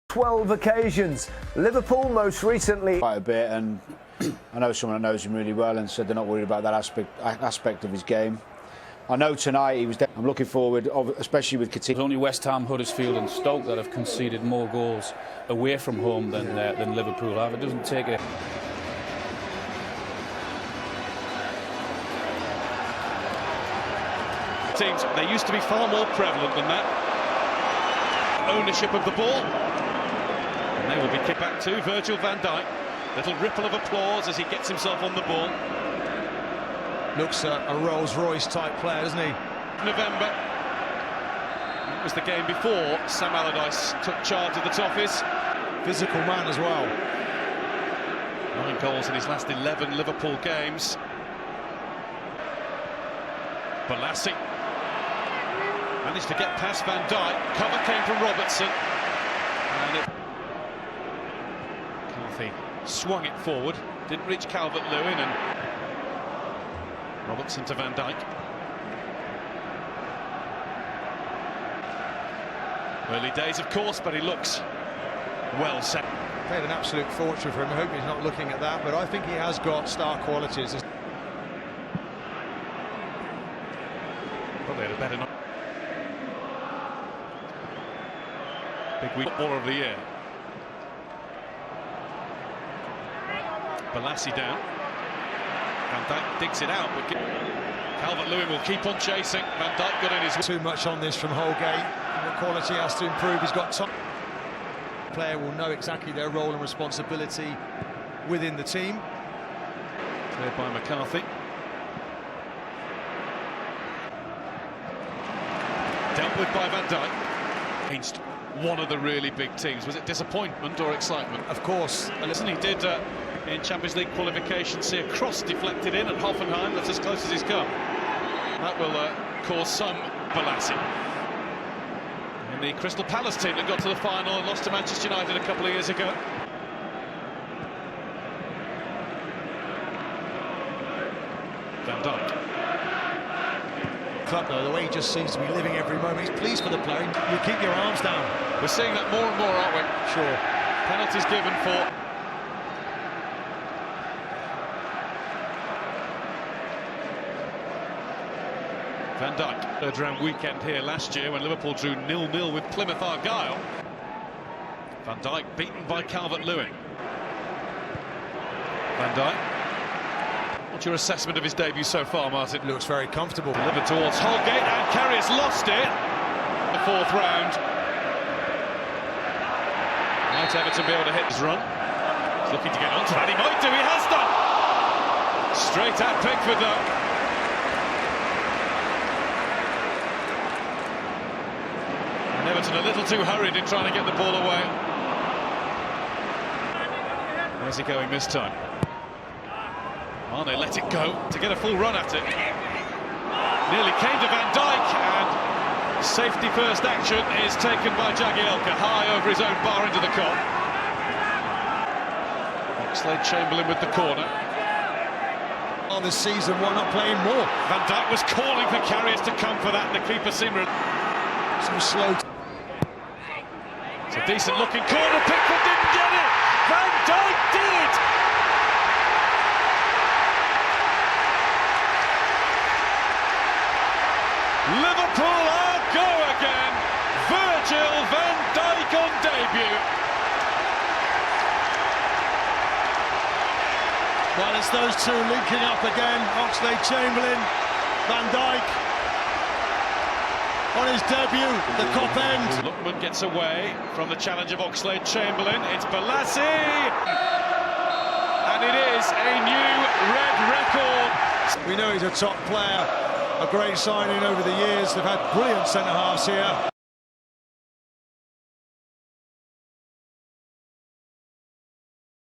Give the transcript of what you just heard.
12 occasions. Liverpool most recently. Quite a bit, and I know someone that knows him really well and said they're not worried about that aspect of his game. I know tonight he was. I'm looking forward, especially with Coutinho. There's only West Ham, Huddersfield and Stoke that have conceded more goals away from home than Liverpool have. It doesn't take it. Teams, they used to be far more prevalent than that. Ownership of the ball. And they will be kicked back to Vирджил Ван Дейк. Little ripple of applause as he gets himself on the ball. Looks a Rolls-Royce type player, doesn't he? November. It was the game before Sam Allardyce took charge of the Toffees. Physical man as well. 9 goals in his last 11 Liverpool games. Balassi managed to get past Van Dijk. Cover came from Robertson. And Carthy swung it forward. Didn't reach Calvert-Lewin, and Robertson to Van Dijk. Early days, of course, but he looks well set. Paid an absolute fortune for him. I hope he's not looking at that, but I think he has got star qualities. Probably had a better night. Big week footballer of the year. Balassi down. Van Dijk digs it out, but Calvert-Lewin will keep on chasing. Van Dijk got in his... Too much on this from Holgate. The quality has to improve. He's got top... Player will know exactly their role and responsibility within the team. Cleared by McCarthy. Dealt with by Van Dijk. Against one of the really big teams. Was it disappointment or excitement? Of course. Listen, he did in Champions League qualification see a cross deflected in at Hoffenheim. That's as close as he's come. That will cause some Balassi. And the Crystal Palace team that got to the final and lost to Manchester United a couple of years ago. Van Dijk. Club though, the way he just seems to be living every moment. He's pleased for the play. You keep your arms down. We're seeing that more and more, aren't we? Sure. Penalties given for... Van Dijk, third round weekend here last year when Liverpool drew 0-0 with Plymouth Argyle. Van Dijk beaten by Calvert-Lewin. Van Dijk. What's your assessment of his debut so far, Martin? Looks very comfortable. Delivered towards Holgate, and Carrius lost it. The 4th round. Might Everton be able to hit his run? He's looking to get onto that. He might do. He has done. Straight at Pickford though. And Everton a little too hurried in trying to get the ball away. Where's he going this time? Oh, they let it go to get a full run at it. Nearly came to Van Dijk, and safety first action is taken by Jagielka high over his own bar into the cop. Oxlade-Chamberlain with the corner. On this season, why not playing more? Van Dijk was calling for Carrius to come for that, and the keeper seemed... Some slow... It's a decent looking corner, Pickford didn't get it! Van Dijk did! Liverpool are go again. Vирджил Van Dijk on debut. Well, it's those two linking up again. Oxlade-Chamberlain, Van Dijk on his debut, the cop end. Lookman gets away from the challenge of Oxlade-Chamberlain. It's Balassi, and it is a new red record. We know he's a top player. A great signing over the years. They've had brilliant centre-halves here.